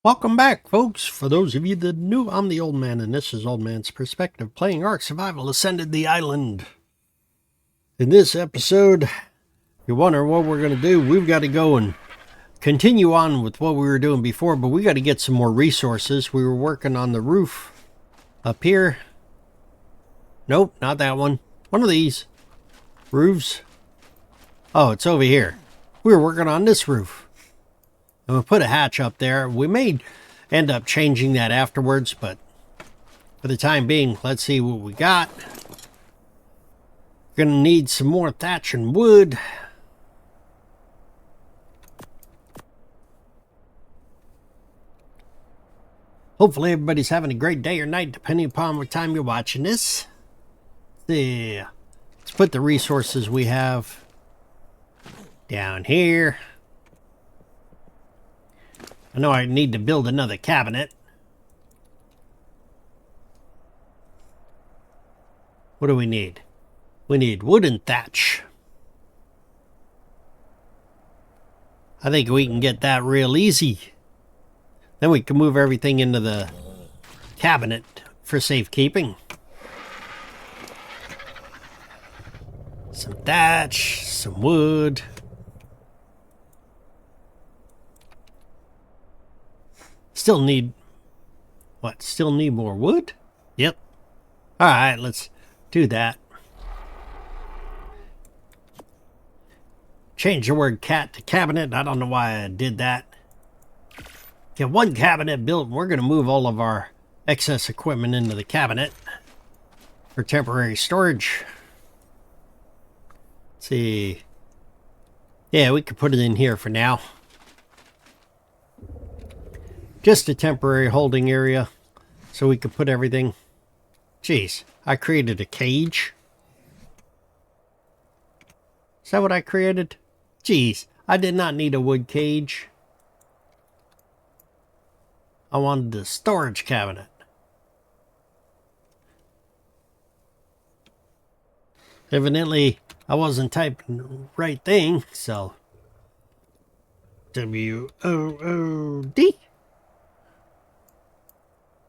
Welcome back, folks. For those of you that are new, I'm the Old Man, and this is Old Man's Perspective, playing Ark Survival Ascended the Island. In this episode, you wonder what we're going to do. We've got to go and continue on with what we were doing before, but we got to get some more resources. We were working on the roof up here. Nope, not that one. One of these roofs. Oh, it's over here. We were working on this roof. And we'll put a hatch up there. We may end up changing that afterwards, but for the time being, let's see what we got. Gonna need some more thatch and wood. Hopefully everybody's having a great day or night, depending upon what time you're watching this. Let's put the resources we have down here. I know I need to build another cabinet. What do we need? We need wood and thatch. I think we can get that real easy. Then we can move everything into the cabinet for safekeeping. Some thatch, some wood. Still need... what? Still need more wood? Yep. Alright, let's do that. Change the word cat to cabinet. I don't know why I did that. Get one cabinet built, and we're going to move all of our excess equipment into the cabinet for temporary storage. Let's see. Yeah, we could put it in here for now. Just a temporary holding area so we could put everything. Jeez, I created a cage. Is that what I created? Jeez, I did not need a wood cage. I wanted the storage cabinet. Evidently, I wasn't typing the right thing, so W-O-O-D.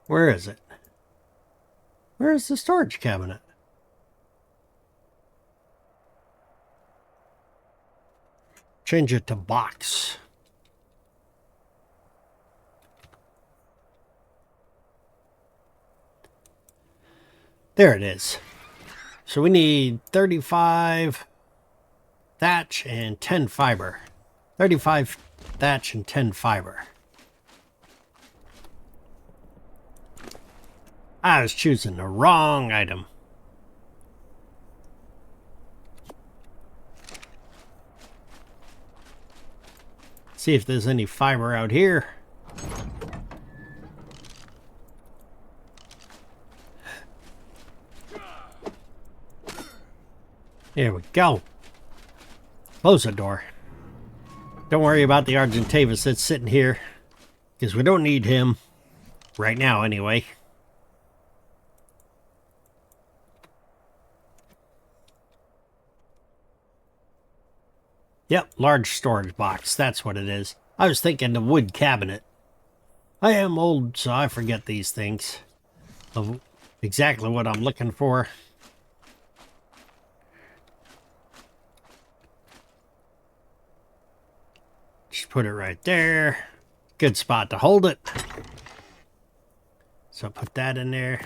Where is it? Where is the storage cabinet? Change it to box. There it is. So we need 35 thatch and 10 fiber. 35 thatch and 10 fiber. I was choosing the wrong item. See if there's any fiber out here. There we go. Close the door. Don't worry about the Argentavis that's sitting here, because we don't need him. Right now, anyway. Yep, large storage box. That's what it is. I was thinking the wood cabinet. I am old, so I forget these things. Of exactly what I'm looking for. Just put it right there. Good spot to hold it. So put that in there.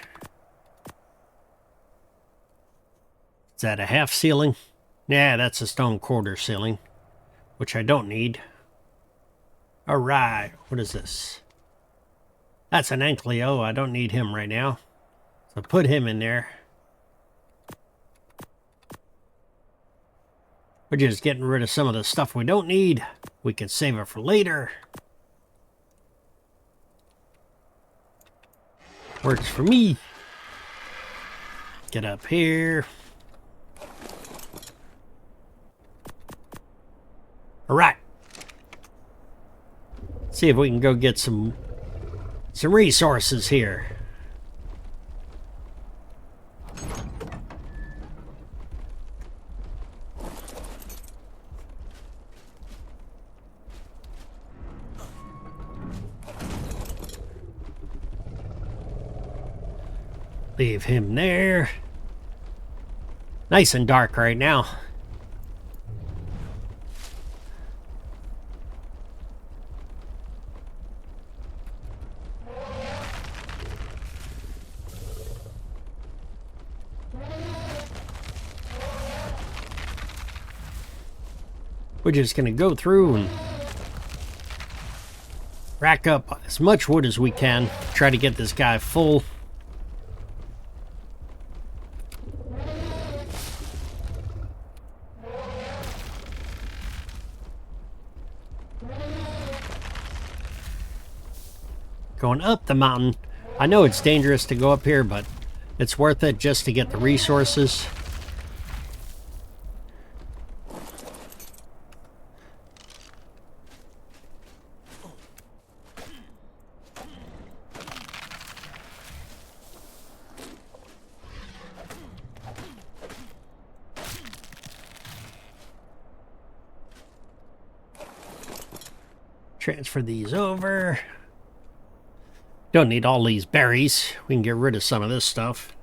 Is that a half ceiling? Yeah, that's a stone quarter ceiling, which I don't need. Alright, what is this? That's an Ankylo. I don't need him right now. So put him in there. We're just getting rid of some of the stuff we don't need. We can save it for later. Works for me. Get up here. Alright. See if we can go get some resources here. Leave him there. Nice and dark right now. We're just going to go through and rack up as much wood as we can. Try to get this guy full. Going up the mountain. I know it's dangerous to go up here, but it's worth it just to get the resources. Transfer these over. Don't need all these berries. We can get rid of some of this stuff.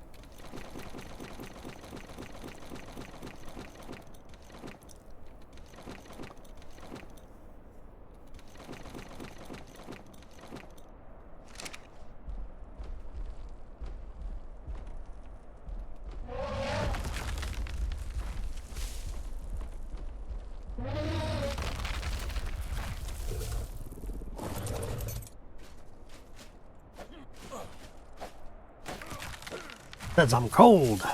Because I'm cold.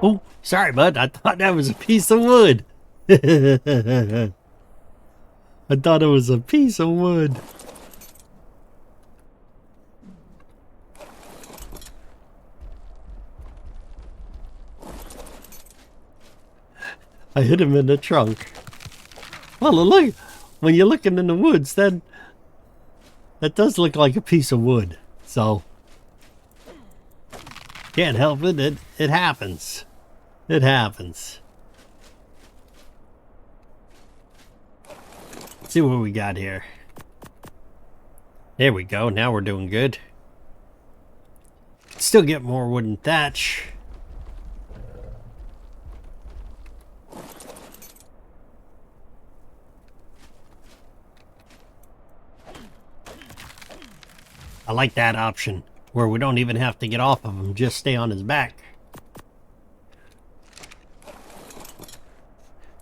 Oh, sorry, bud. I thought that was a piece of wood. I thought it was a piece of wood. I hit him in the trunk. Well, look. When you're looking in the woods, that does look like a piece of wood. So, can't help it. It happens. It happens. Let's see what we got here. There we go. Now we're doing good. Still get more wooden thatch. I like that option, where we don't even have to get off of him, just stay on his back.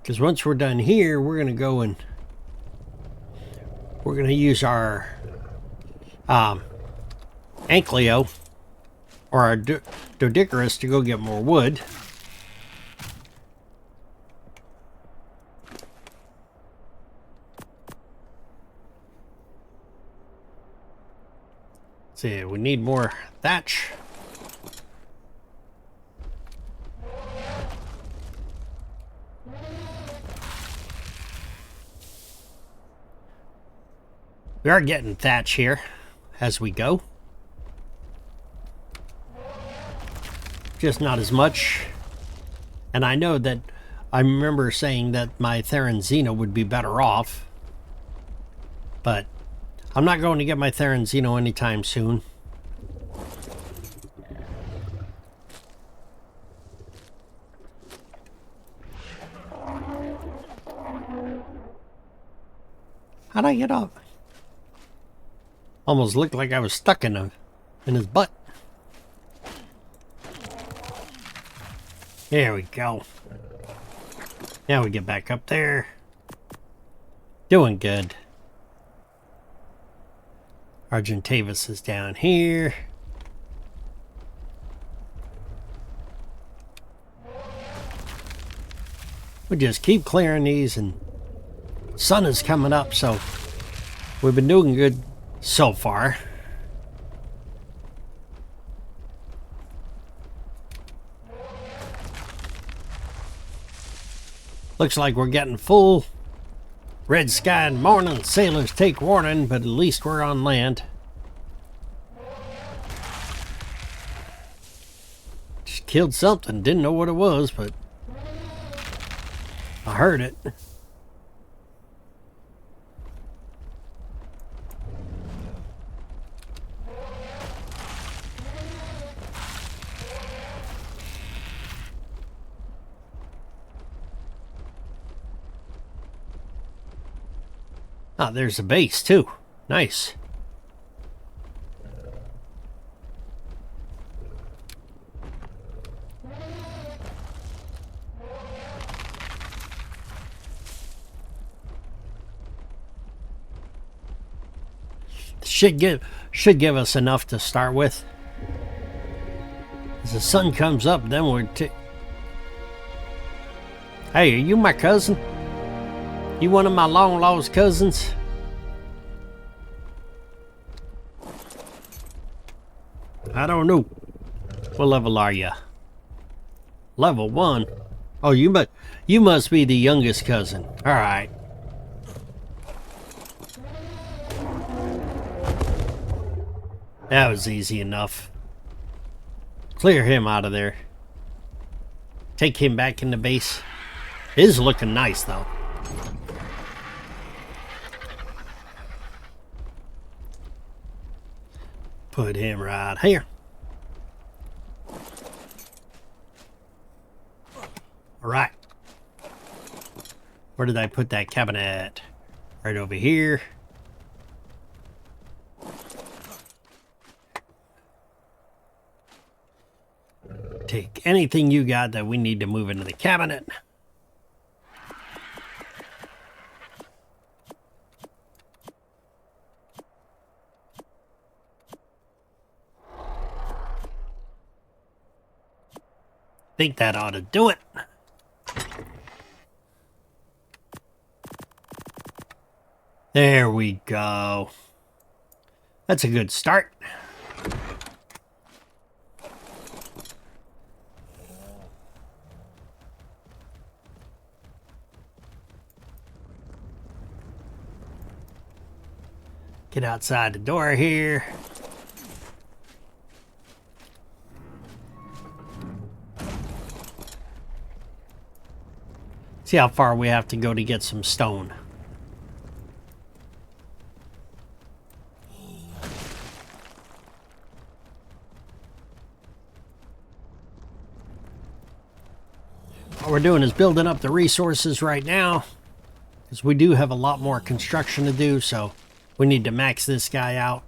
Because once we're done here, we're going to go and we're going to use our Ankleo, or our Doedicurus, to go get more wood. See, we need more thatch. We are getting thatch here as we go. Just not as much. And I know that I remember saying that my Theranzino would be better off. But I'm not going to get my Theranzino anytime soon. How'd I get up? Almost looked like I was stuck in his butt. There we go. Now we get back up there. Doing good. Argentavis is down here. We just keep clearing these, and sun is coming up, so we've been doing good so far. Looks like we're getting full. Red sky in the morning, sailors take warning, but at least we're on land. Just killed something, didn't know what it was, but I heard it. Ah, there's a base too. Nice. Should give us enough to start with. As the sun comes up, then we're Hey, are you my cousin? You one of my long-lost cousins? I don't know. What level are you? Level 1. Oh, you must be the youngest cousin. All right. That was easy enough. Clear him out of there. Take him back in the base. It is looking nice, though. Put him right here. All right. Where did I put that cabinet? Right over here. Take anything you got that we need to move into the cabinet. Think that ought to do it. There we go. That's a good start. Get outside the door here. See how far we have to go to get some stone. What we're doing is building up the resources right now, because we do have a lot more construction to do, so we need to max this guy out.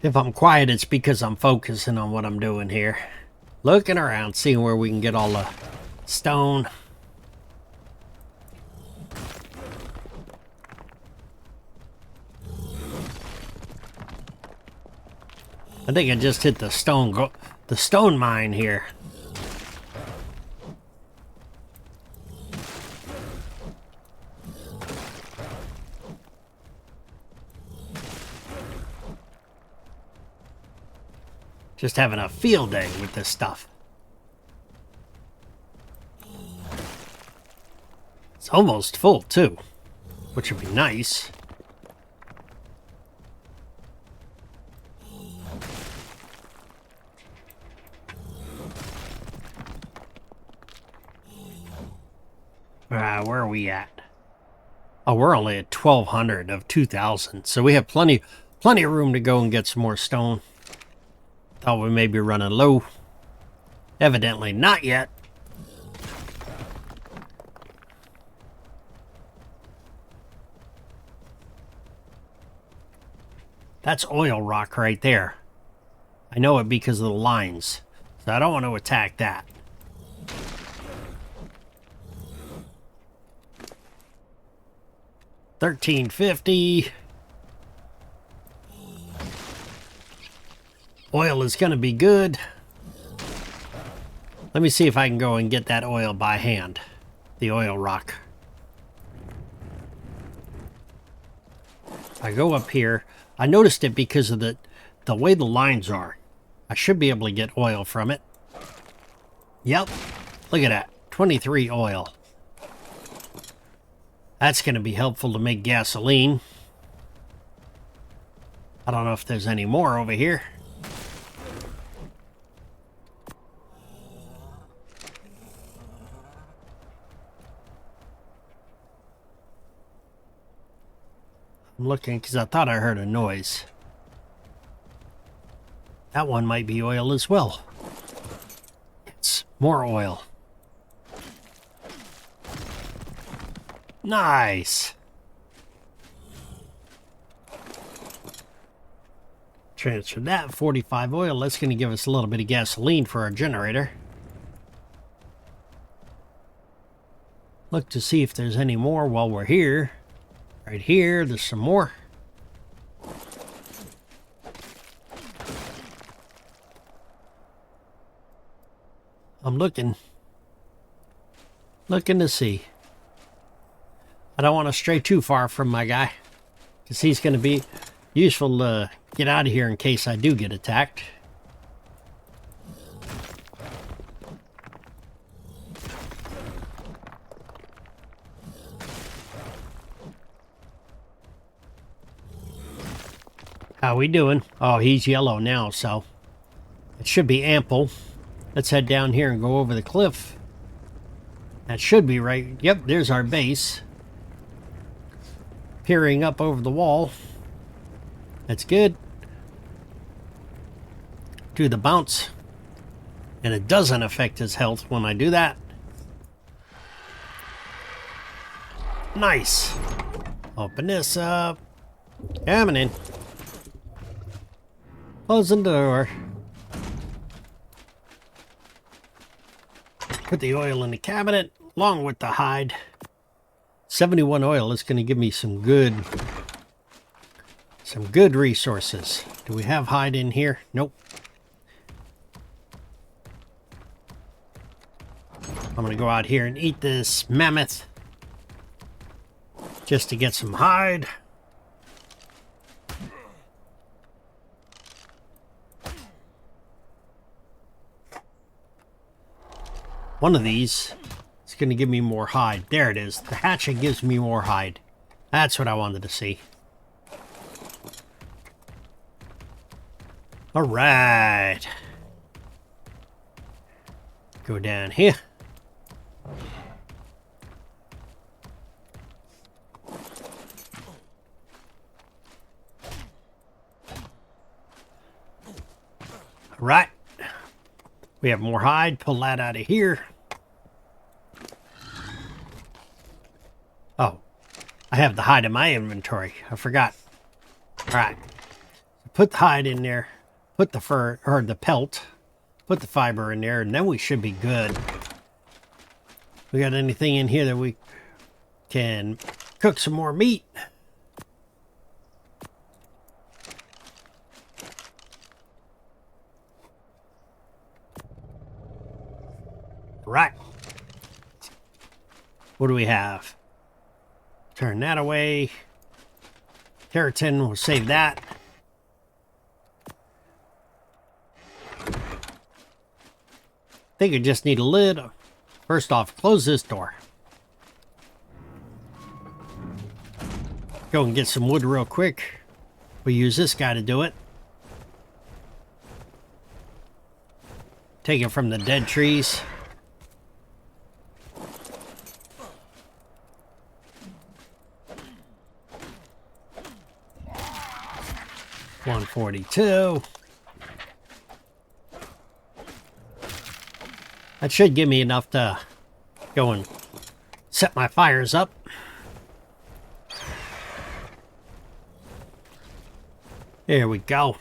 If I'm quiet, it's because I'm focusing on what I'm doing here. Looking around, seeing where we can get all the stone. I think I just hit the stone mine here. Just having a field day with this stuff. It's almost full too, which would be nice. Where are we at? Oh, we're only at 1,200 of 2,000, so we have plenty of room to go and get some more stone. Thought we may be running low. Evidently not yet. That's oil rock right there. I know it because of the lines, so I don't want to attack that. $13.50. Oil is going to be good. Let me see if I can go and get that oil by hand. The oil rock. I go up here. I noticed it because of the way the lines are. I should be able to get oil from it. Yep. Look at that. 23 oil. That's going to be helpful to make gasoline. I don't know if there's any more over here. I'm looking because I thought I heard a noise. That one might be oil as well. It's more oil. Nice. Transfer that 45 oil. That's going to give us a little bit of gasoline for our generator. Look to see if there's any more while we're here. Right here, there's some more. I'm looking to see. I don't want to stray too far from my guy, because he's going to be useful to get out of here in case I do get attacked. How we doing? Oh, he's yellow now, so it should be ample. Let's head down here and go over the cliff. That should be right. Yep, there's our base. Peering up over the wall. That's good. Do the bounce. And it doesn't affect his health when I do that. Nice. Open this up. Coming in. Closing the door. Put the oil in the cabinet along with the hide. 71 oil is going to give me some good resources. Do we have hide in here? Nope. I'm going to go out here and eat this mammoth just to get some hide. One of these is going to give me more hide. There it is. The hatchet gives me more hide. That's what I wanted to see. All right. Go down here. All right. We have more hide. Pull that out of here. Oh, I have the hide in my inventory. I forgot. All right. Put the hide in there. Put the fur, or the pelt. Put the fiber in there, and then we should be good. We got anything in here that we can cook some more meat? Right. What do we have? Turn that away. Keratin, we'll save that. I think I just need a lid. First off, close this door. Go and get some wood real quick. We'll use this guy to do it. Take it from the dead trees. $142. That should give me enough to go and set my fires up. There we go.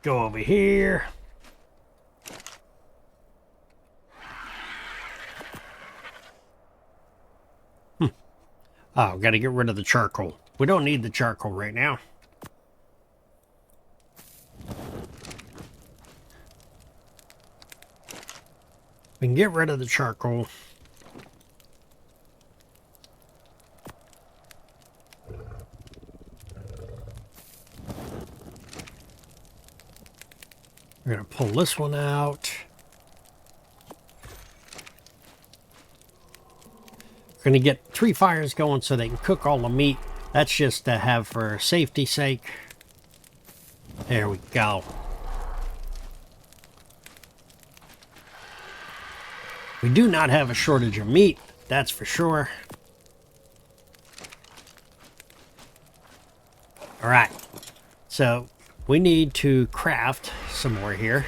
Go over here. Oh, gotta get rid of the charcoal. We don't need the charcoal right now. We can get rid of the charcoal. We're gonna pull this one out. We're gonna get 3 fires going so they can cook all the meat. That's just to have for safety's sake. There we go. We do not have a shortage of meat, that's for sure. Alright, so we need to craft some more here.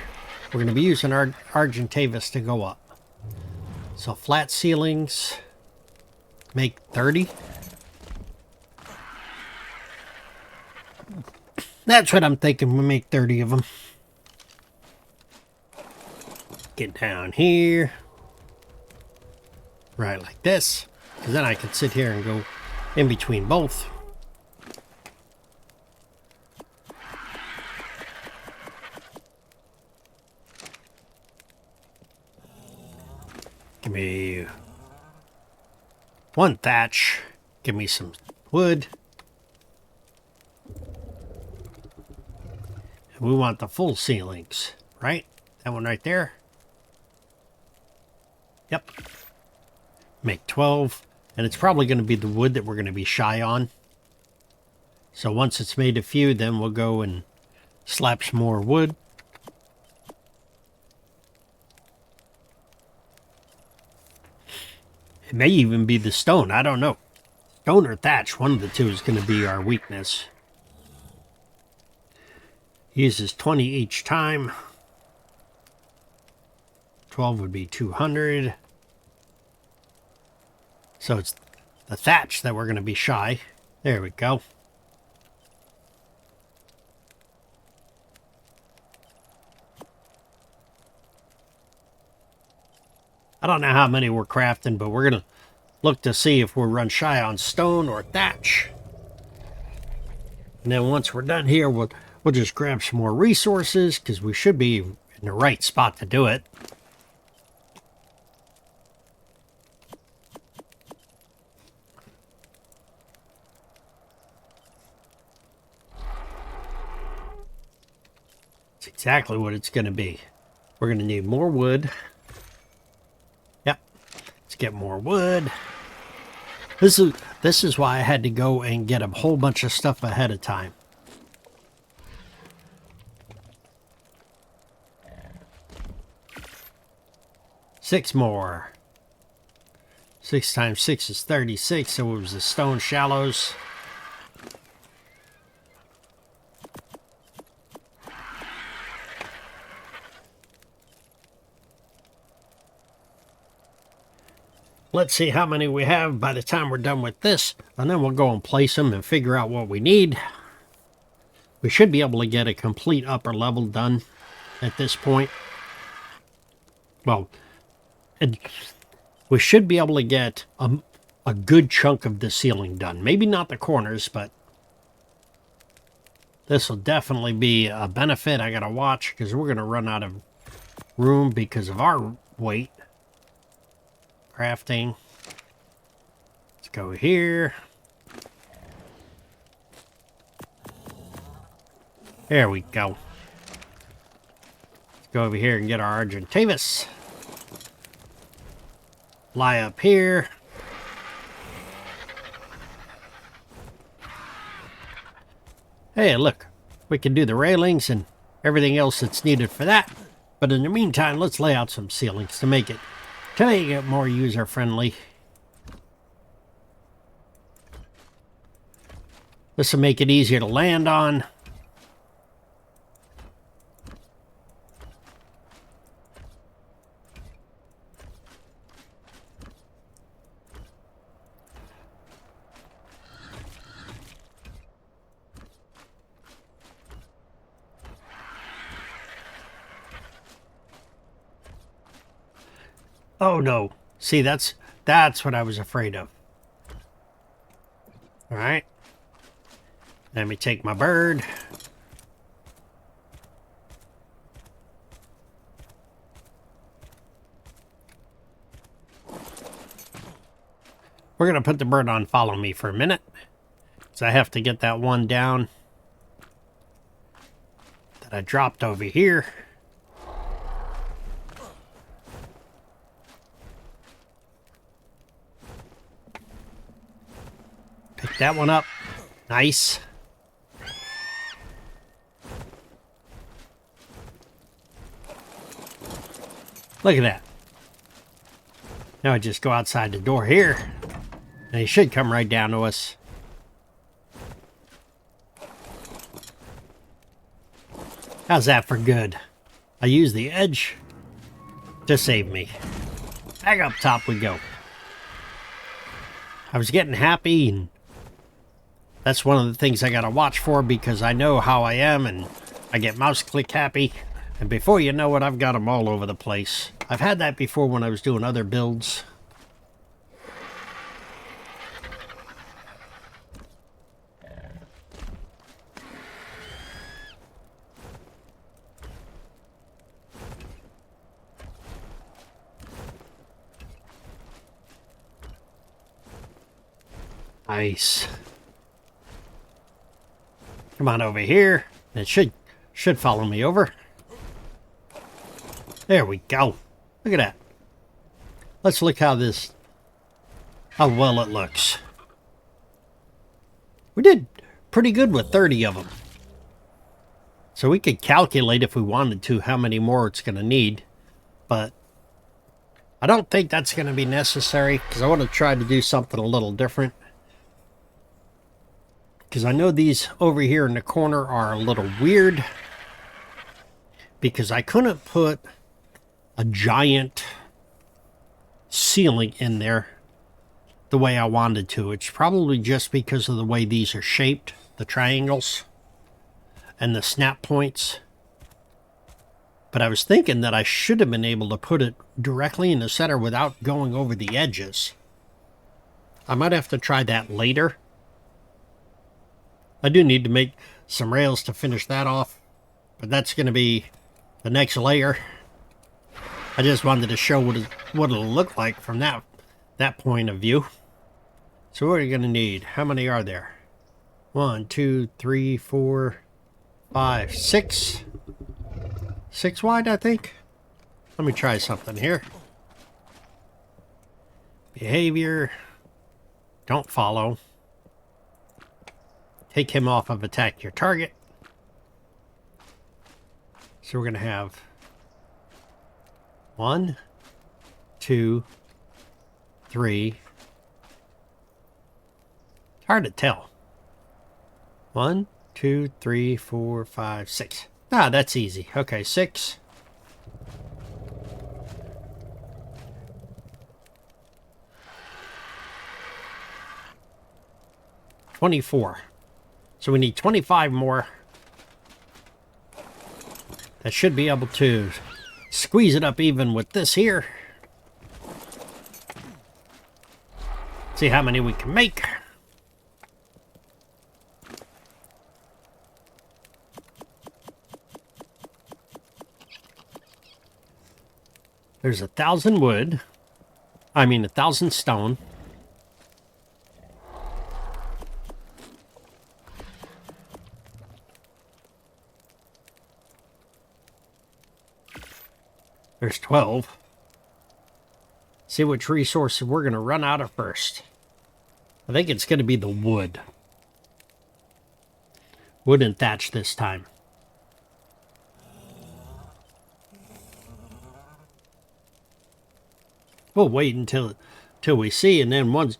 We're going to be using our Argentavis to go up. So flat ceilings make 30. That's what I'm thinking, we make 30 of them. Get down here. Right like this. Because then I can sit here and go in between both. Give me one thatch. Give me some wood. We want the full ceilings, right? That one right there. Yep. Make 12. And it's probably going to be the wood that we're going to be shy on. So once it's made a few, then we'll go and slap some more wood. It may even be the stone. I don't know. Stone or thatch, one of the two is going to be our weakness. Uses 20 each time. 12 would be 200. So it's the thatch that we're going to be shy. There we go. I don't know how many we're crafting, but we're going to look to see if we'll run shy on stone or thatch. And then once we're done here, we'll just grab some more resources, because we should be in the right spot to do it. It's exactly what it's going to be. We're going to need more wood. Yep. Let's get more wood. This is why I had to go and get a whole bunch of stuff ahead of time. Six more. 6 times 6 is 36, so it was the stone shallows. Let's see how many we have by the time we're done with this, and then we'll go and place them and figure out what we need. We should be able to get a complete upper level done at this point. Well, we should be able to get a good chunk of the ceiling done. Maybe not the corners, but this will definitely be a benefit. I gotta watch, because we're gonna run out of room because of our weight. Crafting. Let's go here. There we go. Let's go over here and get our Argentavis. Lie up here. Hey, look. We can do the railings and everything else that's needed for that. But in the meantime, let's lay out some ceilings to make it more user-friendly. This will make it easier to land on. Oh no. See, that's what I was afraid of. Alright. Let me take my bird. We're going to put the bird on follow me for a minute. So I have to get that one down that I dropped over here. Pick that one up. Nice. Look at that. Now I just go outside the door here, and he should come right down to us. How's that for good? I use the edge to save me. Back up top we go. I was getting happy, and that's one of the things I gotta watch for, because I know how I am, and I get mouse click happy, and before you know it, I've got them all over the place. I've had that before when I was doing other builds. Nice. Come on over here. It should follow me over. There we go. Look at that. Let's look how well it looks. We did pretty good with 30 of them. So we could calculate if we wanted to how many more it's going to need. But I don't think that's going to be necessary, because I want to try to do something a little different. Because I know these over here in the corner are a little weird, because I couldn't put a giant ceiling in there the way I wanted to. It's probably just because of the way these are shaped, the triangles and the snap points. But I was thinking that I should have been able to put it directly in the center without going over the edges. I might have to try that later. I do need to make some rails to finish that off, but that's going to be the next layer. I just wanted to show what it'll look like from that point of view. So what are you going to need? How many are there? 1, 2, 3, 4, 5, 6. 6 wide, I think. Let me try something here. Behavior. Don't follow. Take him off of attack your target. So we're going to have 1, 2, 3. It's hard to tell. 1, 2, 3, 4, 5, 6. Ah, that's easy. Okay, 6. 24. So we need 25 more. That should be able to squeeze it up even with this here. See how many we can make. There's 1,000 wood. I mean 1,000 stone. There's 12. See which resources we're going to run out of first. I think it's going to be the wood. Wood and thatch this time. We'll wait until we see, and then once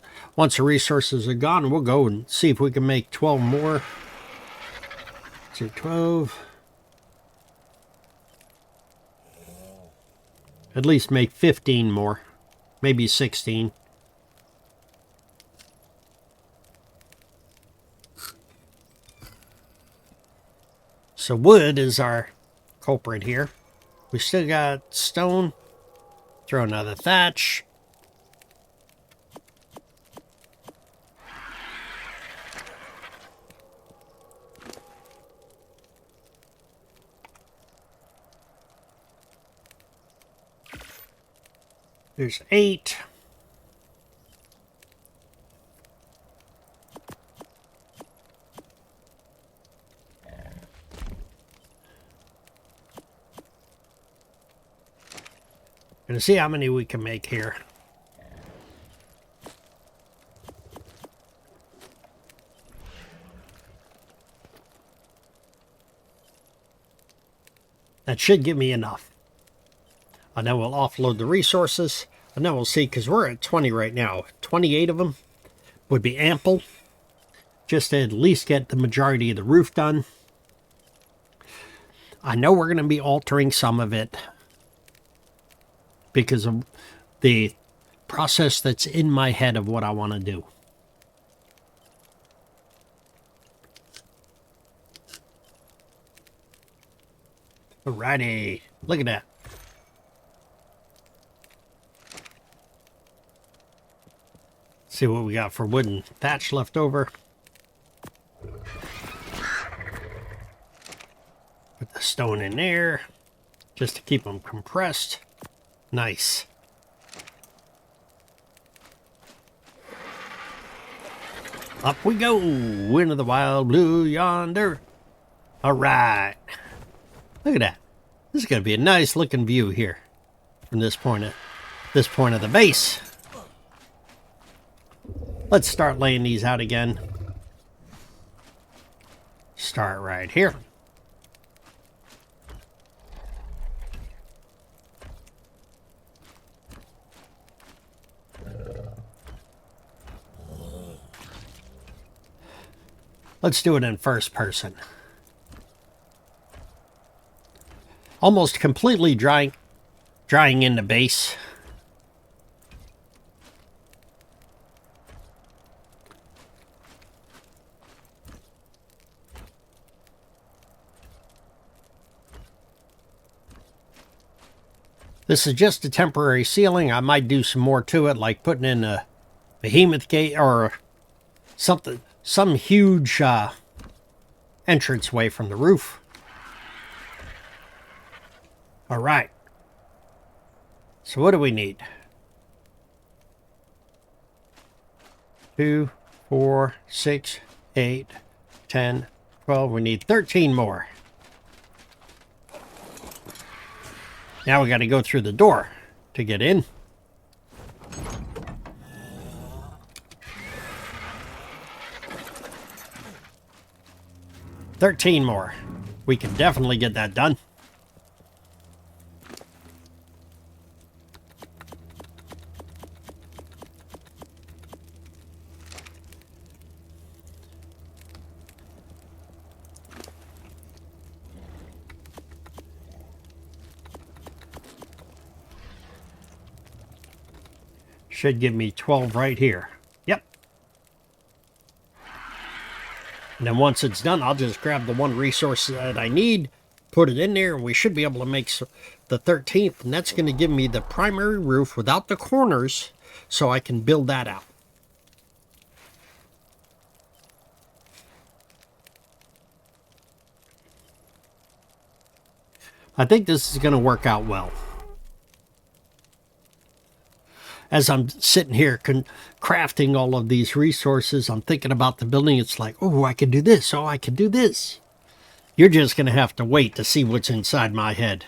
the resources are gone, we'll go and see if we can make 12 more. Let's see, 12. At least make 15 more. Maybe 16. So wood is our culprit here. We still got stone. Throw another thatch. There's 8. Gonna see how many we can make here. That should give me enough. And then we'll offload the resources. And then we'll see, because we're at 20 right now. 28 of them would be ample, just to at least get the majority of the roof done. I know we're going to be altering some of it because of the process that's in my head of what I want to do. Alrighty, look at that. See what we got for wood and thatch left over. Put the stone in there just to keep them compressed. Nice. Up we go into the wild blue yonder. All right. Look at that. This is going to be a nice looking view here from this point of the base. Let's start laying these out again. Start right here. Let's do it in first person. Almost completely drying in the base. This is just a temporary ceiling. I might do some more to it, like putting in a behemoth gate or something, some huge entranceway from the roof. All right. So what do we need? 2, 4, 6, 8, 10, 12. We need 13 more. Now we got to go through the door to get in. $13 more. We can definitely get that done. Should give me 12 right here. Yep. And then once it's done, I'll just grab the one resource that I need, put it in there, and we should be able to make the 13th. And that's going to give me the primary roof without the corners, so I can build that out. I think this is going to work out well. As I'm sitting here crafting all of these resources, I'm thinking about the building. It's like, oh, I could do this. Oh, I could do this. You're just going to have to wait to see what's inside my head.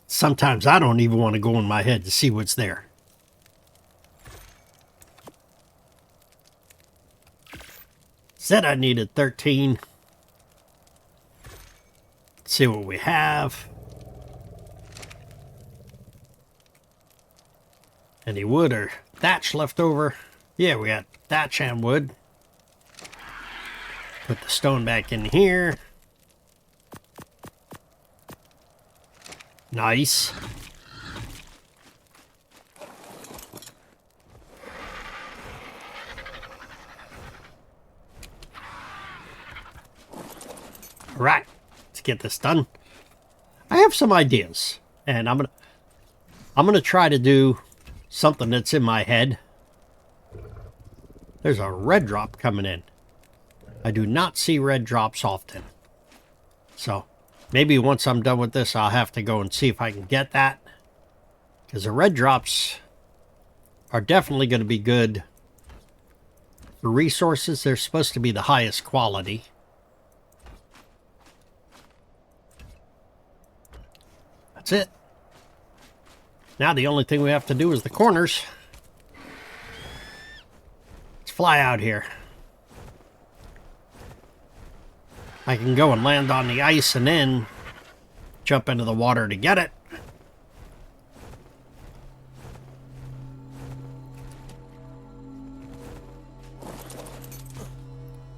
Sometimes I don't even want to go in my head to see what's there. Said I needed 13. Let's see what we have. Any wood or thatch left over? Yeah, we got thatch and wood. Put the stone back in here. Nice. All right, let's get this done. I have some ideas, and I'm gonna try to do something that's in my head. There's a red drop coming in. I do not see red drops often. So maybe once I'm done with this, I'll have to go and see if I can get that. Because the red drops are definitely going to be good for resources. They're supposed to be the highest quality. That's it. Now the only thing we have to do is the corners. Let's fly out here. I can go and land on the ice and then jump into the water to get it.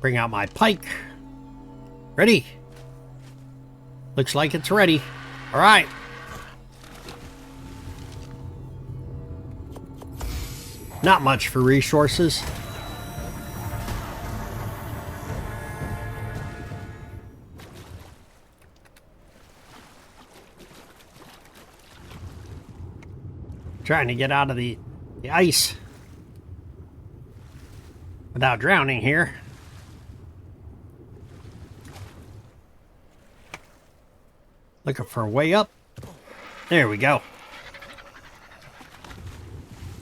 Bring out my pike. Ready? Looks like it's ready. All right. Not much for resources. Trying to get out of the ice without drowning here. Looking for a way up. There we go.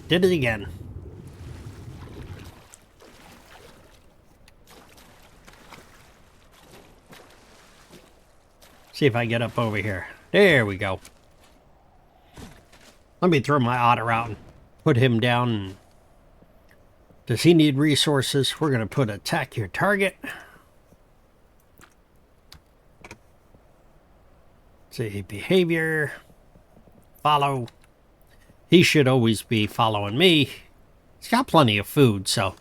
Did it again. See if I get up over here. There we go. Let me throw my otter out and put him down. Does he need resources? We're going to put attack your target. See, behavior. Follow. He should always be following me. He's got plenty of food, so.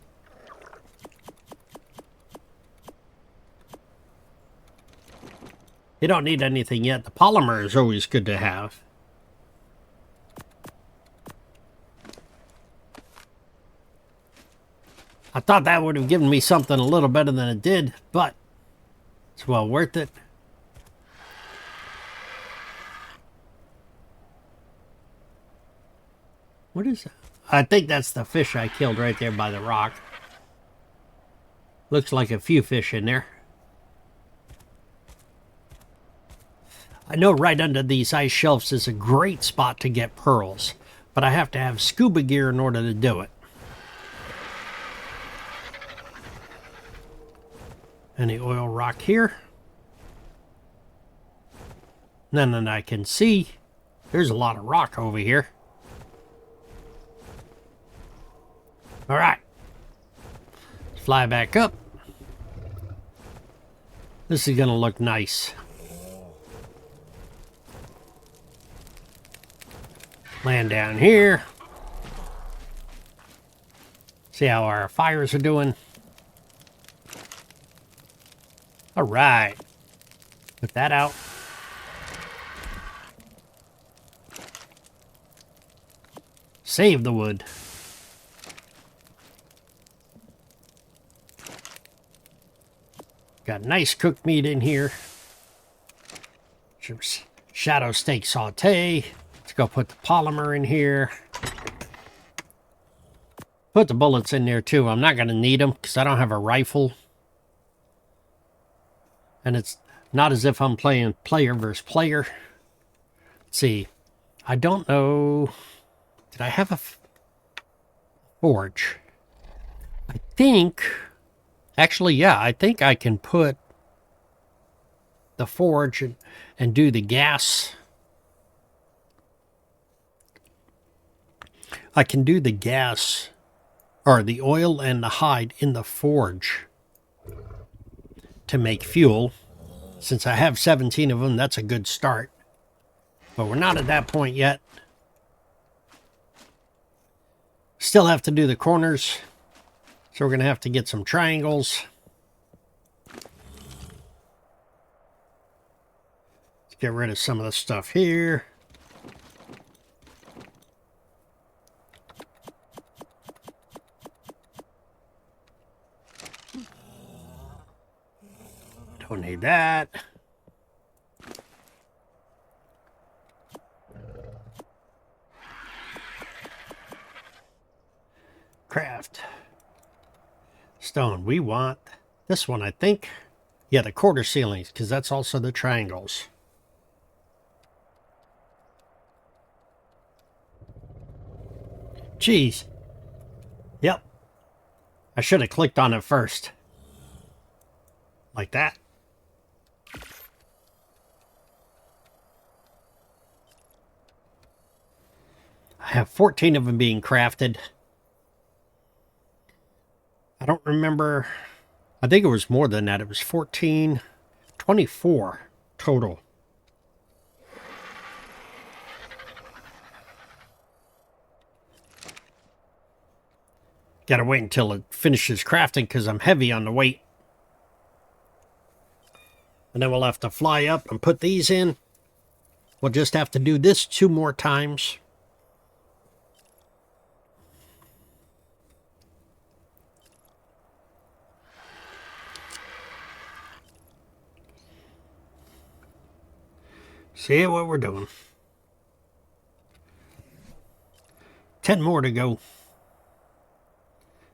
You don't need anything yet. The polymer is always good to have. I thought that would have given me something a little better than it did, but it's well worth it. What is that? I think that's the fish I killed right there by the rock. Looks like a few fish in there. I know right under these ice shelves is a great spot to get pearls, but I have to have scuba gear in order to do it. Any oil rock here? None that I can see. There's a lot of rock over here. All right. Let's fly back up. This is going to look nice. Land down here. See how our fires are doing. All right. Put that out. Save the wood. Got nice cooked meat in here. Some shadow steak saute. Let's go put the polymer in here. Put the bullets in there too. I'm not going to need them because I don't have a rifle. And it's not as if I'm playing player versus player. Let's see. I don't know. Did I have a forge? I think. Actually, yeah. I think I can put the forge and do the gas. I can do the gas or the oil and the hide in the forge to make fuel. Since I have 17 of them, that's a good start. But we're not at that point yet. Still have to do the corners. So we're going to have to get some triangles. Let's get rid of some of the stuff here. Don't need that. Craft. Stone. We want this one, I think. Yeah, the quarter ceilings, because that's also the triangles. Jeez. Yep. I should have clicked on it first. Like that. I have 14 of them being crafted. I don't remember. I think it was more than that. It was 14, 24 total. Gotta wait until it finishes crafting because I'm heavy on the weight. And then we'll have to fly up and put these in. We'll just have to do this 2 more times. See what we're doing. 10 more to go.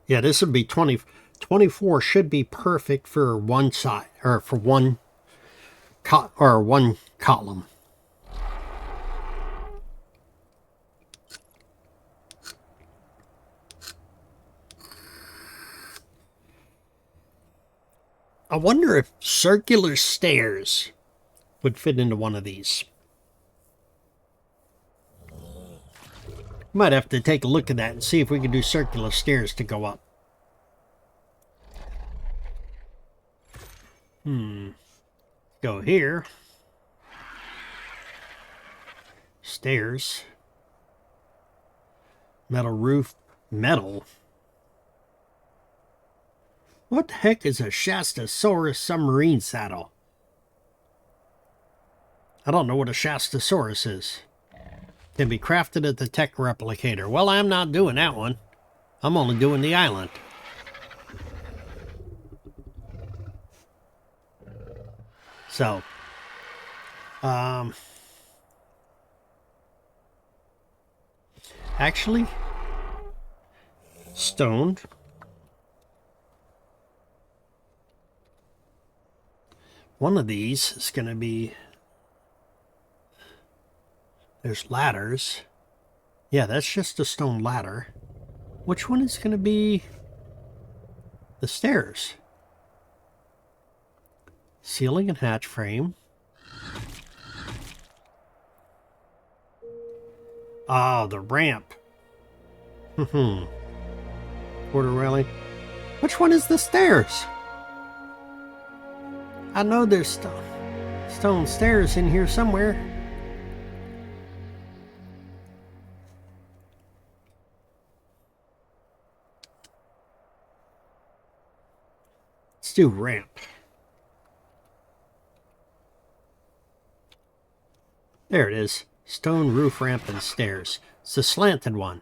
Yeah, this would be 20. 24 should be perfect for one side, or for one column. I wonder if circular stairs would fit into one of these. Might have to take a look at that and see if we can do circular stairs to go up. Go here. Stairs. Metal roof. Metal. What the heck is a Shastasaurus submarine saddle? I don't know what a Shastasaurus is. Can be crafted at the tech replicator. Well, I'm not doing that one. I'm only doing the island. So, actually, stoned. One of these is going to be, there's ladders. Yeah, that's just a stone ladder. Which one is going to be the stairs? Ceiling and hatch frame. Ah, the ramp. Quarter railing. Which one is the stairs? I know there's stone stairs in here somewhere. Let's do ramp. There it is. Stone roof ramp and stairs. It's the slanted one.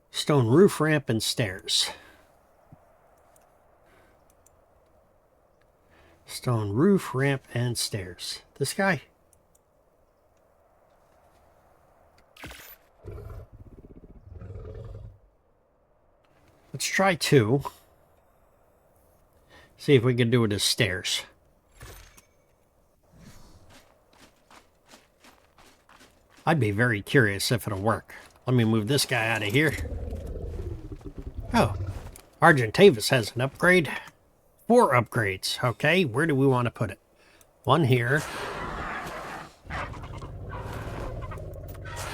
Stone roof ramp and stairs. Stone roof ramp and stairs. This guy. Let's try 2. See if we can do it as stairs. I'd be very curious if it'll work. Let me move this guy out of here. Oh, Argentavis has an upgrade. 4 upgrades. Okay, where do we want to put it? 1 here.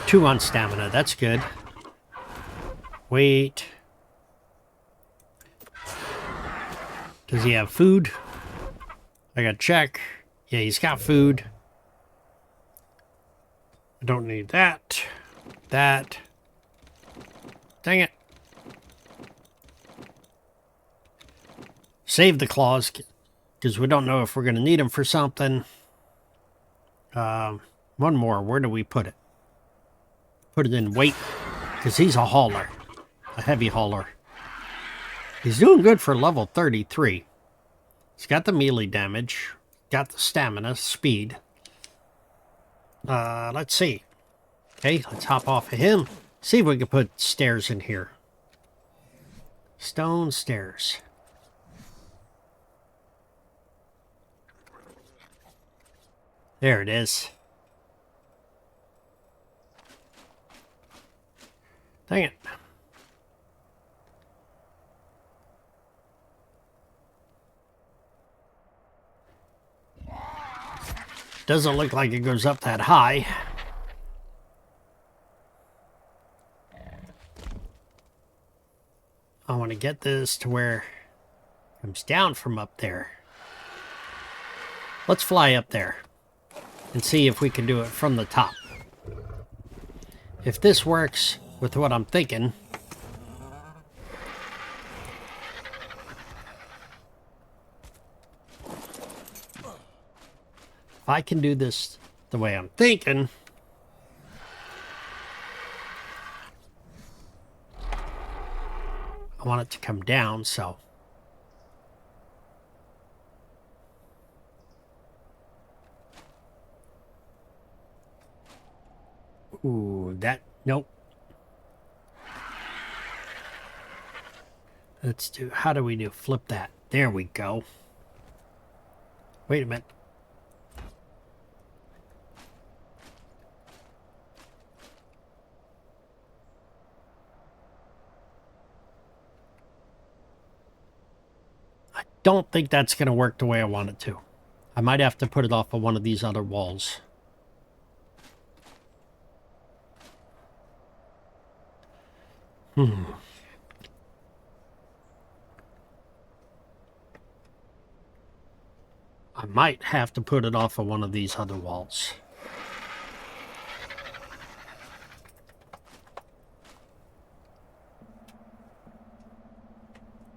2 on stamina. That's good. Wait. Does he have food? I gotta check. Yeah, he's got food. I don't need that. That. Dang it. Save the claws, because we don't know if we're going to need them for something. 1 more. Where do we put it? Put it in weight, because he's a hauler. A heavy hauler. He's doing good for level 33. He's got the melee damage. Got the stamina, speed. Let's see. Okay, let's hop off of him. See if we can put stairs in here. Stone stairs. There it is. Dang it. Doesn't look like it goes up that high. I want to get this to where it comes down from up there. Let's fly up there and see if we can do it from the top. If this works with what I'm thinking, if I can do this the way I'm thinking... I want it to come down, so... Ooh, that... Nope. Let's do... How do we do? Flip that. There we go. Wait a minute. I don't think that's going to work the way I want it to. I might have to put it off of one of these other walls. I might have to put it off of one of these other walls.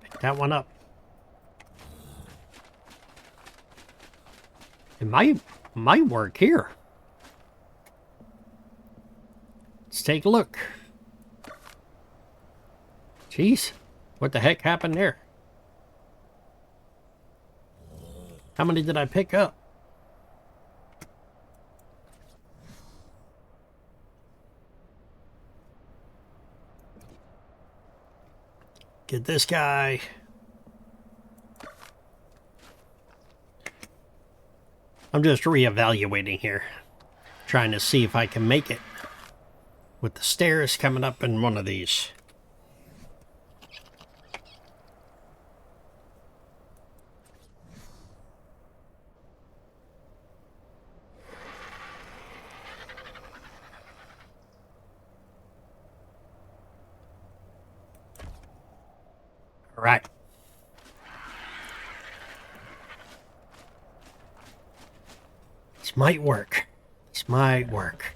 Pick that one up. It might work here. Let's take a look. Jeez, what the heck happened there? How many did I pick up? Get this guy. I'm just reevaluating here. Trying to see if I can make it. With the stairs coming up in one of these. Right. This might work. This might work.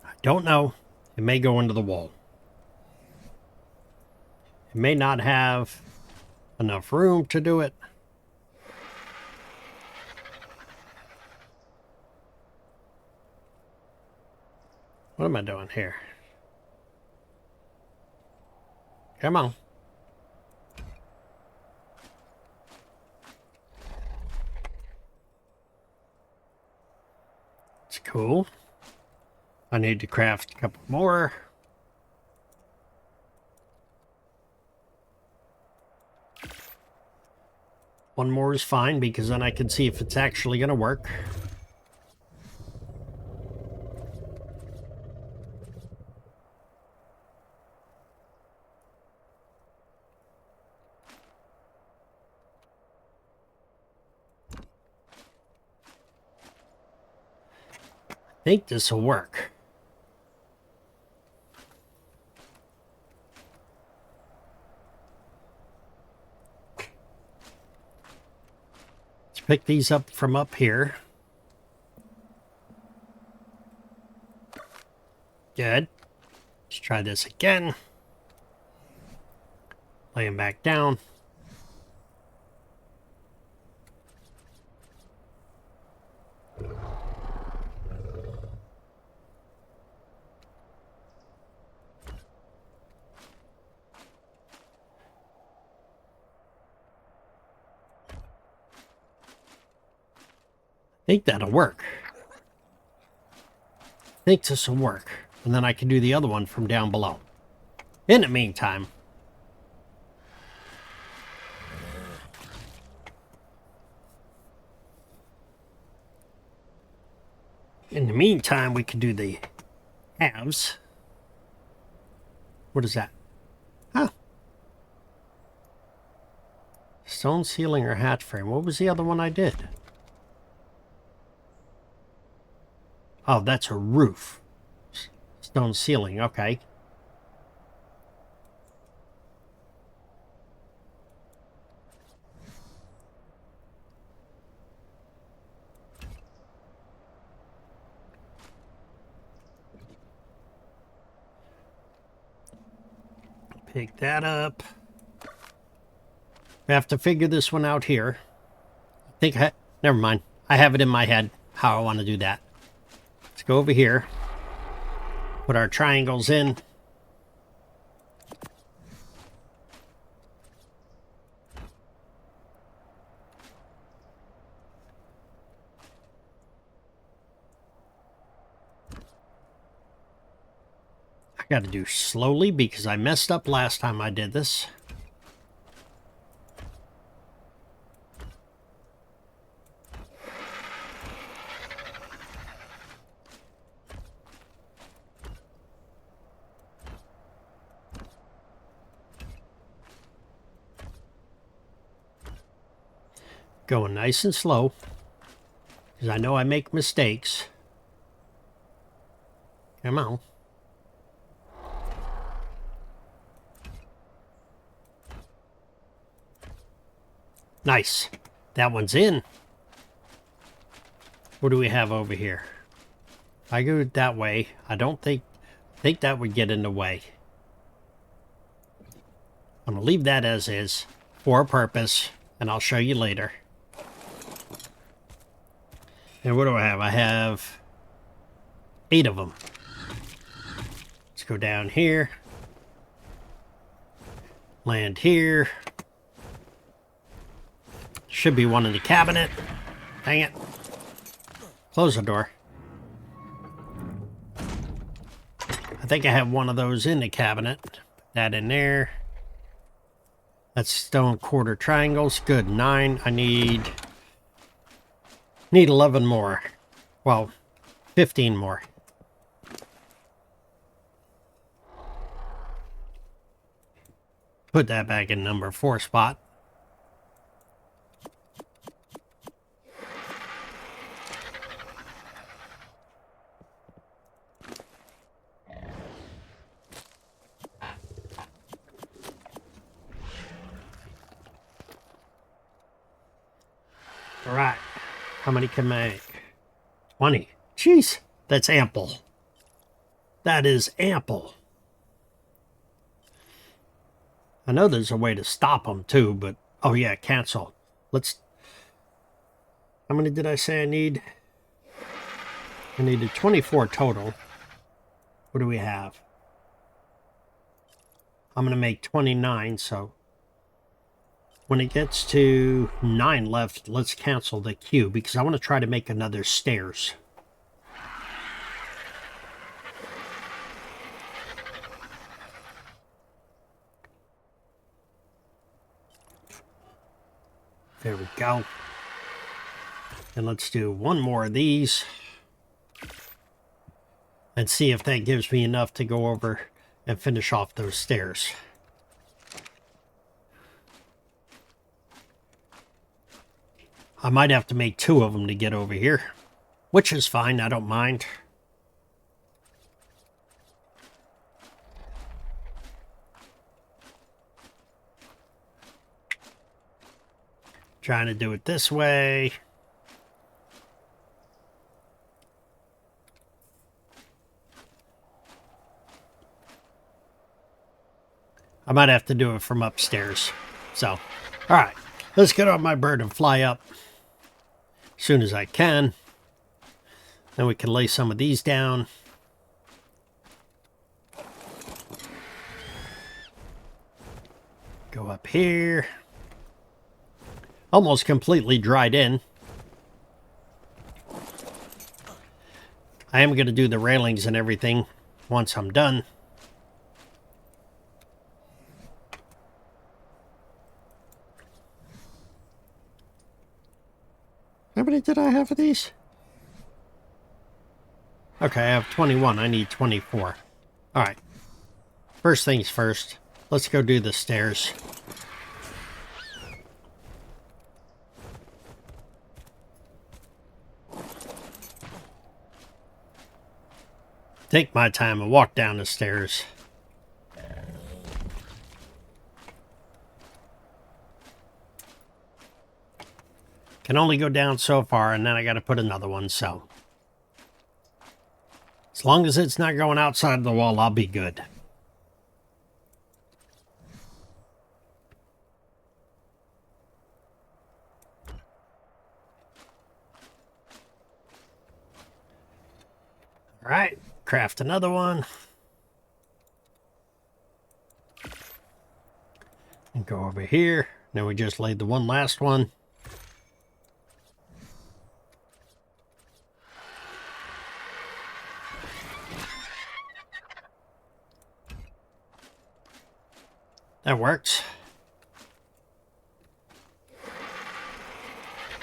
I don't know. It may go into the wall. It may not have enough room to do it. What am I doing here? Come on. It's cool. I need to craft a couple more. One more is fine because then I can see if it's actually going to work. I think this will work. Let's pick these up from up here. Good. Let's try this again. Lay them back down. I think that'll work. I think this will work. And then I can do the other one from down below. In the meantime... we can do the halves. What is that? Huh. Stone ceiling or hatch frame. What was the other one I did? Oh, that's a roof. Stone ceiling, okay. Pick that up. I have to figure this one out here. I think never mind. I have it in my head how I want to do that. Let's go over here. Put our triangles in. I got to do slowly because I messed up last time I did this. Going nice and slow, because I know I make mistakes. Come on. Nice. That one's in. What do we have over here? If I go that way, I don't think that would get in the way. I'm going to leave that as is for a purpose, and I'll show you later. And what do I have? I have 8 of them. Let's go down here. Land here. Should be one in the cabinet. Dang it. Close the door. I think I have one of those in the cabinet. Put that in there. That's stone quarter triangles. Good. 9. I need 11 more. Well, 15 more. Put that back in number 4 spot. All right. How many can I make? 20. Jeez, that's ample. That is ample. I know there's a way to stop them too, but... Oh yeah, cancel. Let's... How many did I say I need? I needed 24 total. What do we have? I'm going to make 29, so... When it gets to 9 left, let's cancel the queue, because I want to try to make another stairs. There we go. And let's do one more of these. And see if that gives me enough to go over and finish off those stairs. I might have to make 2 of them to get over here, which is fine. I don't mind. Trying to do it this way. I might have to do it from upstairs. So, all right, let's get on my bird and fly up as soon as I can. Then we can lay some of these down. Go up here. Almost completely dried in. I am going to do the railings and everything once I'm done. How many did I have of these? Okay, I have 21. I need 24. Alright. First things first. Let's go do the stairs. Take my time and walk down the stairs. Can only go down so far, and then I got to put another one, so. As long as it's not going outside of the wall, I'll be good. All right, craft another one. And go over here. Now we just laid the one last one. That works.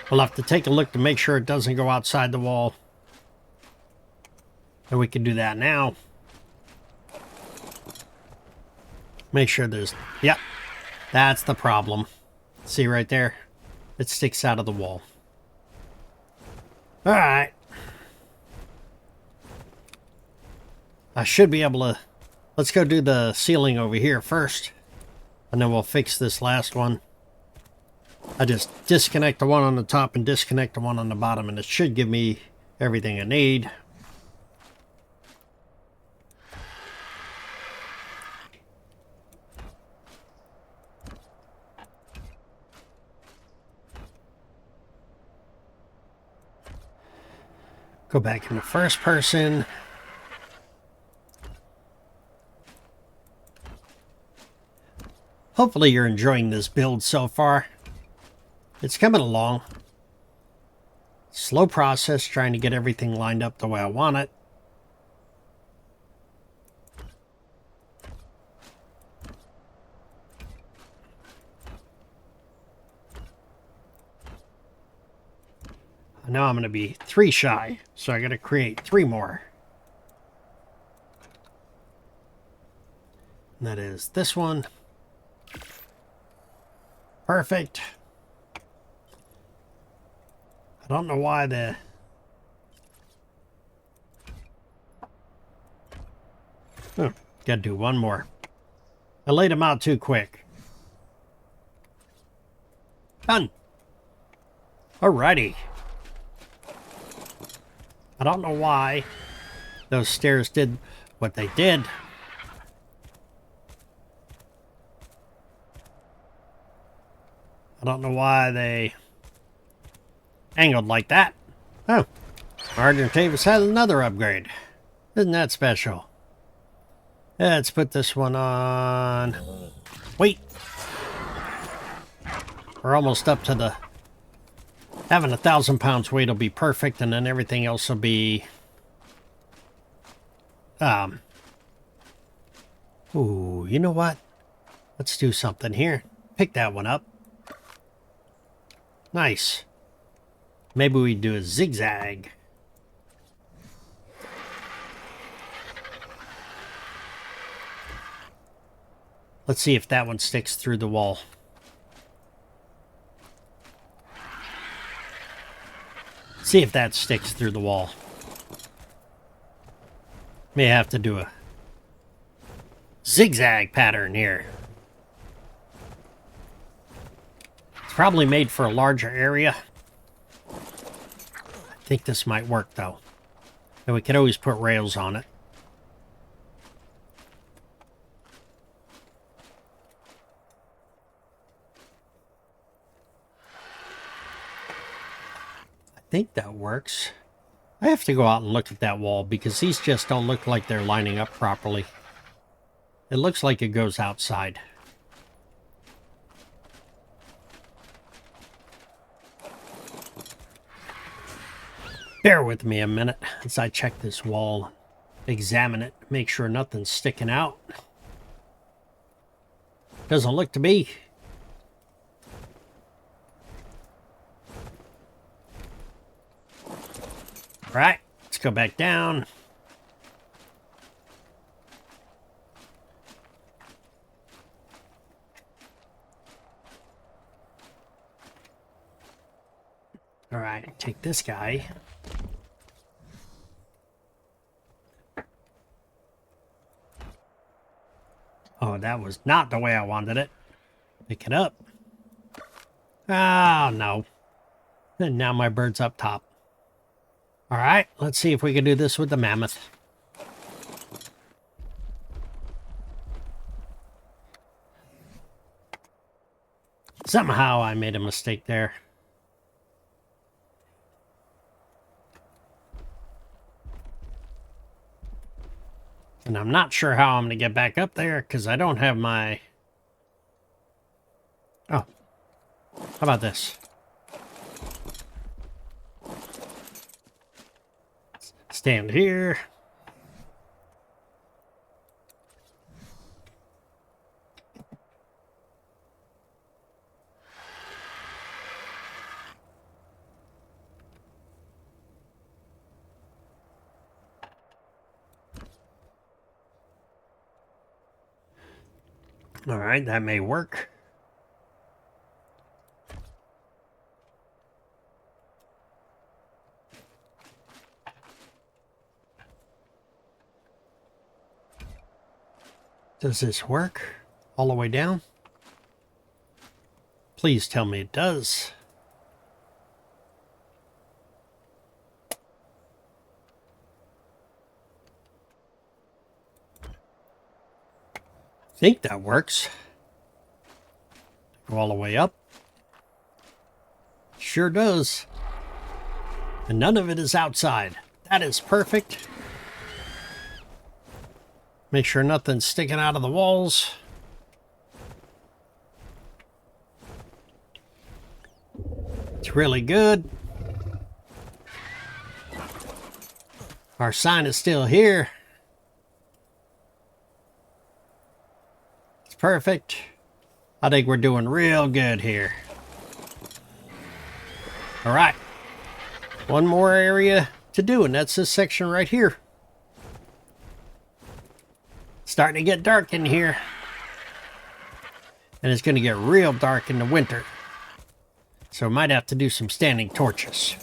We'll have to take a look to make sure it doesn't go outside the wall. And we can do that now. Make sure there's... Yep. That's the problem. See right there? It sticks out of the wall. Alright. I should be able to... Let's go do the ceiling over here first. And then we'll fix this last one. I just disconnect the one on the top and disconnect the one on the bottom, and it should give me everything I need. Go back into first person. Hopefully you're enjoying this build so far. It's coming along. Slow process trying to get everything lined up the way I want it. I know I'm going to be 3 shy, so I got to create 3 more. And that is this one. Perfect. I don't know why the... Oh, gotta do one more. I laid them out too quick. Done. Alrighty. I don't know why those stairs did what they did. I don't know why they angled like that. Oh, Argentavis has another upgrade. Isn't that special? Let's put this one on. Wait. We're almost up to the... Having 1,000 pounds weight will be perfect, and then everything else will be... Ooh, you know what? Let's do something here. Pick that one up. Nice. Maybe we do a zigzag. Let's see if that one sticks through the wall. See if that sticks through the wall. May have to do a zigzag pattern here. It's probably made for a larger area. I think this might work though. And we could always put rails on it. I think that works. I have to go out and look at that wall because these just don't look like they're lining up properly. It looks like it goes outside. Bear with me a minute as I check this wall, examine it, make sure nothing's sticking out. Doesn't look to be. Right, let's go back down. All right, take this guy. Oh, that was not the way I wanted it. Pick it up. Oh, no. And now my bird's up top. All right, let's see if we can do this with the mammoth. Somehow I made a mistake there. And I'm not sure how I'm going to get back up there because I don't have my... Oh. How about this? Stand here. All right, that may work. Does this work all the way down? Please tell me it does. I think that works. Go all the way up. Sure does. And none of it is outside. That is perfect. Make sure nothing's sticking out of the walls. It's really good. Our sign is still here. It's perfect. I think we're doing real good here. All right. One more area to do, and that's this section right here. Starting to get dark in here. And it's going to get real dark in the winter. So we might have to do some standing torches.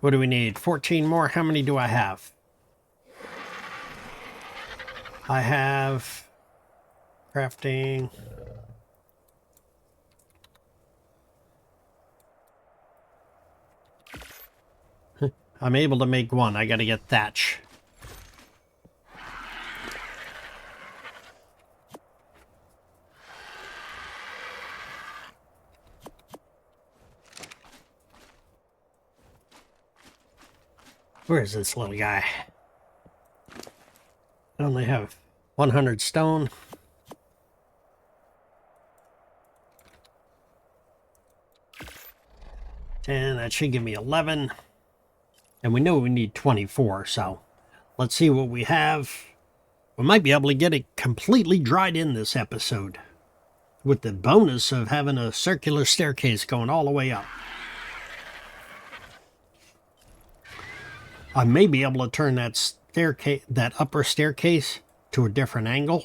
What do we need? 14 more? How many do I have? I have crafting. I'm able to make one. I got to get thatch. Where is this little guy? I only have 100 stone. And that should give me 11. And we know we need 24, so let's see what we have. We might be able to get it completely dried in this episode, with the bonus of having a circular staircase going all the way up. I may be able to turn that staircase, that upper staircase, to a different angle.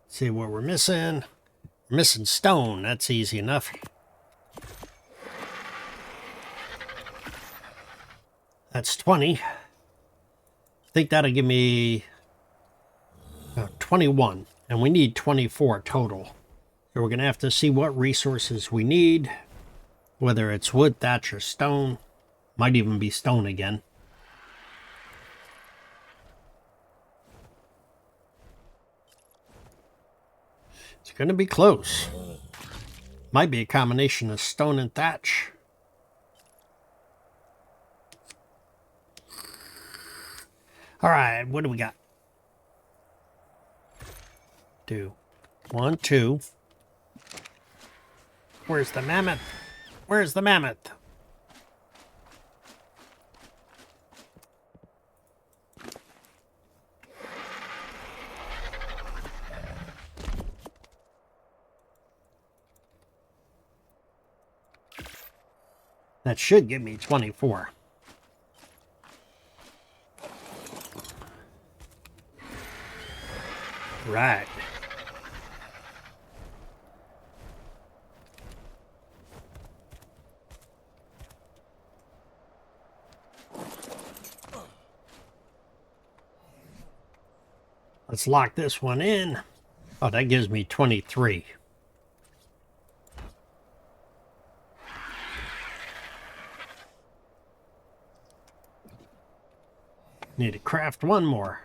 See what we're missing. We're missing stone. That's easy enough. That's 20. I think that'll give me 21. And we need 24 total. So we're going to have to see what resources we need. Whether it's wood, thatch, or stone. Might even be stone again. It's going to be close. Might be a combination of stone and thatch. All right, what do we got? 2. 1, 2. Where's the mammoth? Where's the mammoth? That should give me 24. Right. Let's lock this one in. Oh, that gives me 23. Need to craft one more.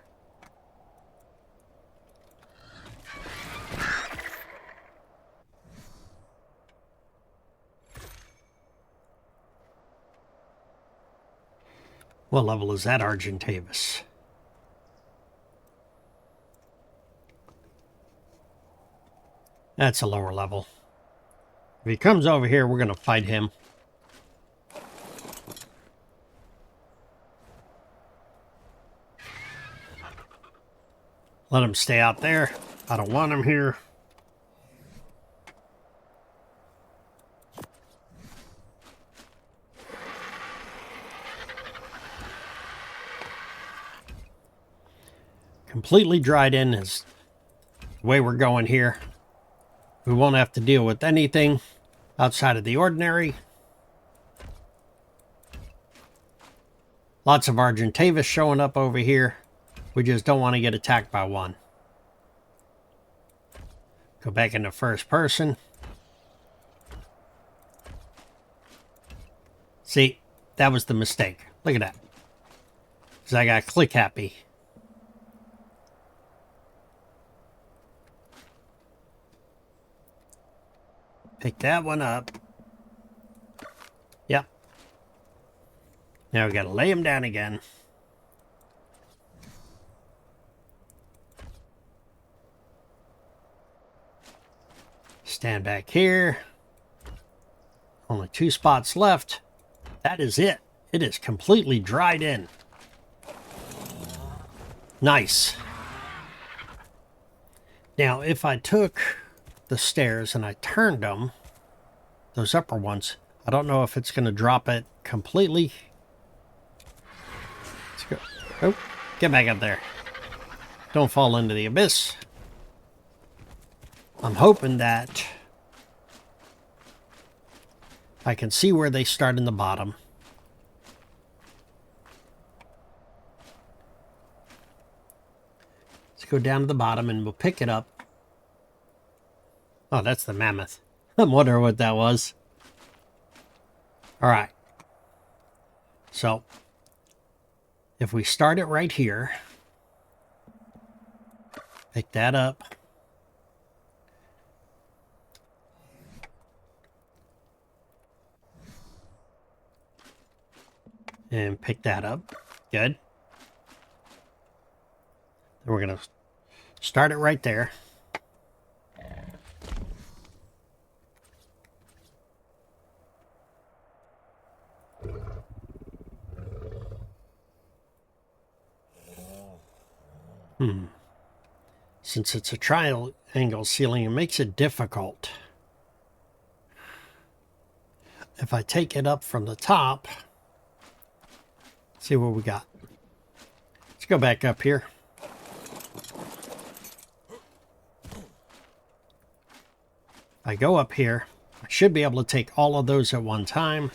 What level is that Argentavis? That's a lower level. If he comes over here, we're going to fight him. Let him stay out there. I don't want him here. Completely dried in is the way we're going here. We won't have to deal with anything outside of the ordinary. Lots of Argentavis showing up over here. We just don't want to get attacked by one. Go back into first person. See, that was the mistake. Look at that. Because I got click happy. Pick that one up. Yep. Now we got to lay him down again. Stand back here. Only 2 spots left. That is it. It is completely dried in. Nice. Now, if I took the stairs and I turned them, those upper ones, I don't know if it's going to drop it completely. Let's go. Oh, get back up there. Don't fall into the abyss. I'm hoping that I can see where they start in the bottom. Let's go down to the bottom and we'll pick it up. Oh, that's the mammoth. I'm wondering what that was. All right. So, if we start it right here, pick that up. And pick that up. Good. Then we're going to start it right there. Since it's a triangle ceiling, it makes it difficult. If I take it up from the top, see what we got. Let's go back up here. If I go up here, I should be able to take all of those at one time.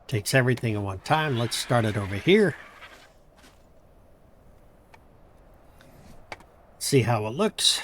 Takes everything at one time. Let's start it over here. See how it looks.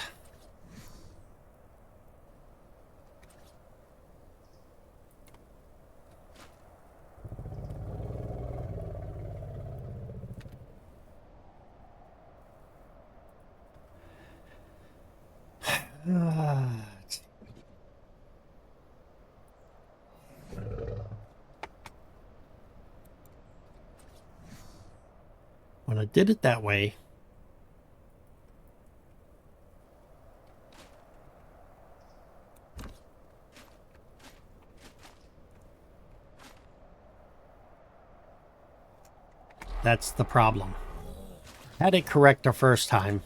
When I did it that way, that's the problem. Had it correct the first time.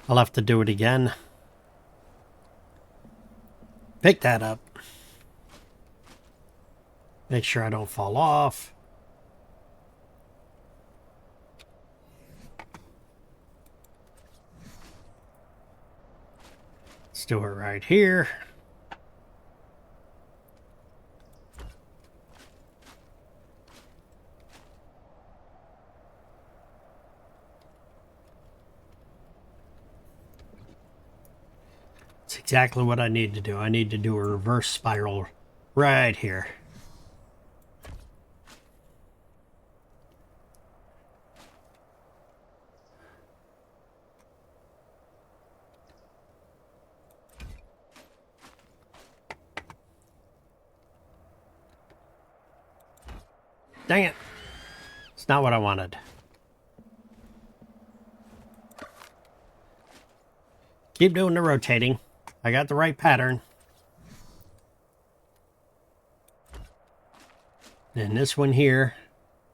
I'll have to do it again. Pick that up. Make sure I don't fall off. Let's do it right here. It's exactly what I need to do. I need to do a reverse spiral right here. Dang it. It's not what I wanted. Keep doing the rotating. I got the right pattern. And this one here,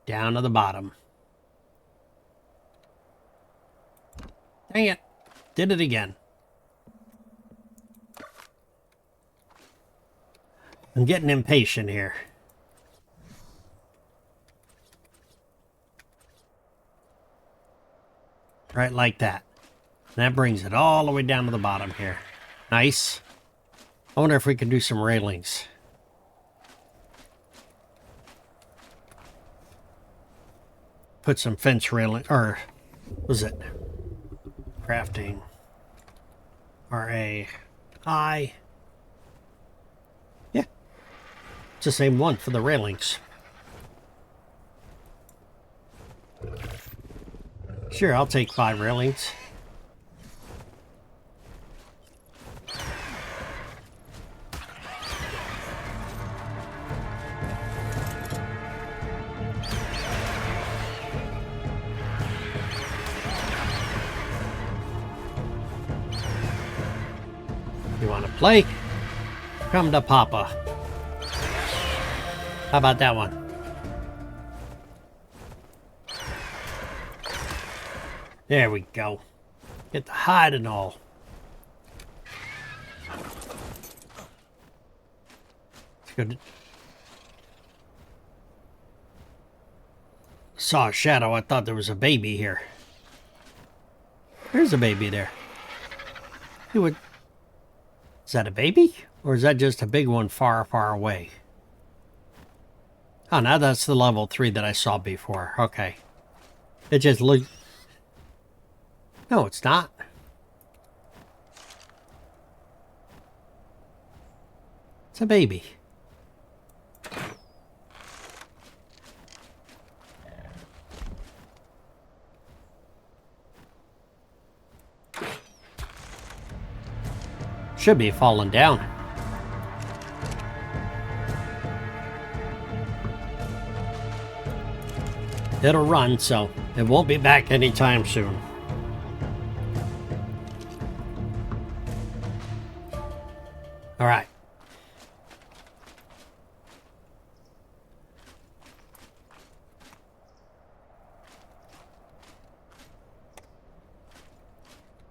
down to the bottom. Dang it. Did it again. I'm getting impatient here. Right like that. And that brings it all the way down to the bottom here. Nice. I wonder if we can do some railings. Put some fence railing, or what was it? Crafting. R-A-I. Yeah. It's the same one for the railings. Sure, I'll take 5 railings. You want to play? Come to Papa. How about that one? There we go. Get the hide and all. It's good. Saw a shadow. I thought there was a baby here. There's a baby there. Is that a baby? Or is that just a big one far, far away? Oh, now that's the level 3 that I saw before. Okay. It just looked... No, it's not. It's a baby. Should be falling down. It'll run, so it won't be back anytime soon. All right.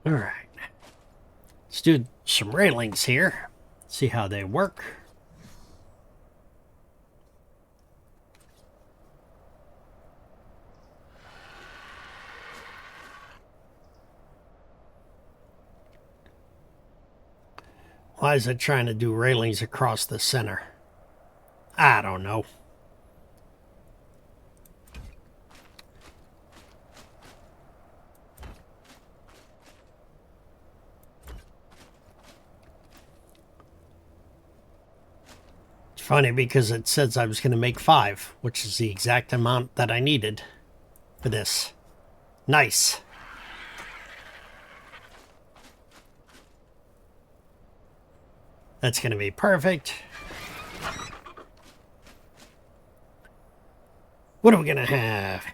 All right. Let's do some railings here. See how they work. Why is it trying to do railings across the center? I don't know. It's funny because it says I was going to make 5, which is the exact amount that I needed for this. Nice. That's going to be perfect. What are we going to have?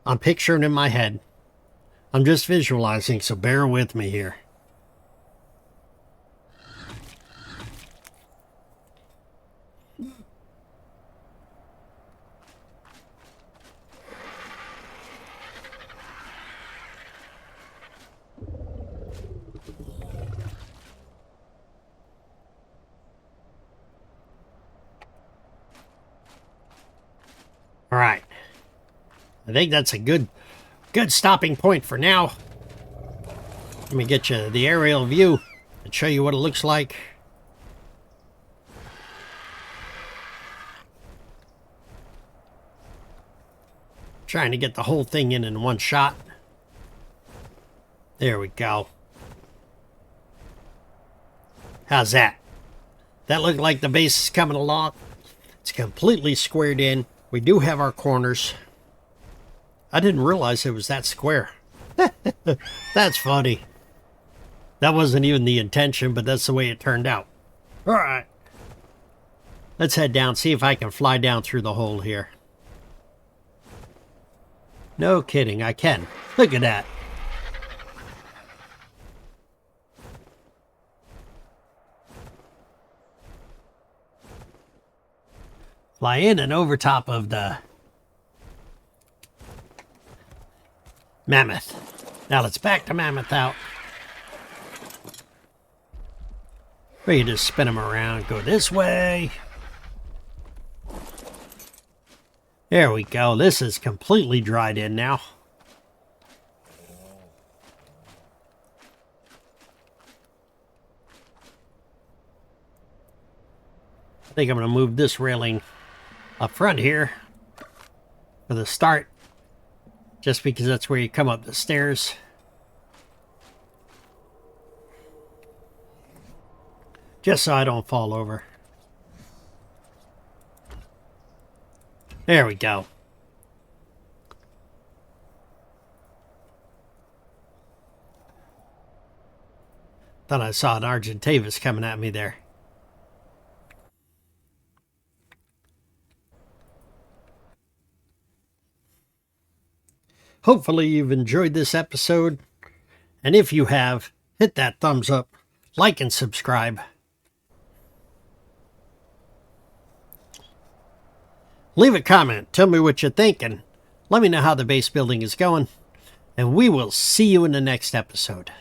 I'm picturing in my head. I'm just visualizing, so bear with me here. All right. I think that's a good stopping point for now. Let me get you the aerial view and show you what it looks like. Trying to get the whole thing in one shot. There we go. How's that? That looked like the base is coming along. It's completely squared in. We do have our corners. I didn't realize it was that square. That's funny. That wasn't even the intention, but that's the way it turned out. Alright. Let's head down, see if I can fly down through the hole here. No kidding, I can. Look at that. Fly in and over top of the Mammoth. Now let's back the Mammoth out. We can just spin them around, go this way. There we go. This is completely dried in now. I think I'm going to move this railing up front here for the start, just because that's where you come up the stairs. Just so I don't fall over. There we go. Thought I saw an Argentavis coming at me there. Hopefully you've enjoyed this episode. And if you have, hit that thumbs up, like and subscribe. Leave a comment, tell me what you're thinking. Let me know how the base building is going. And we will see you in the next episode.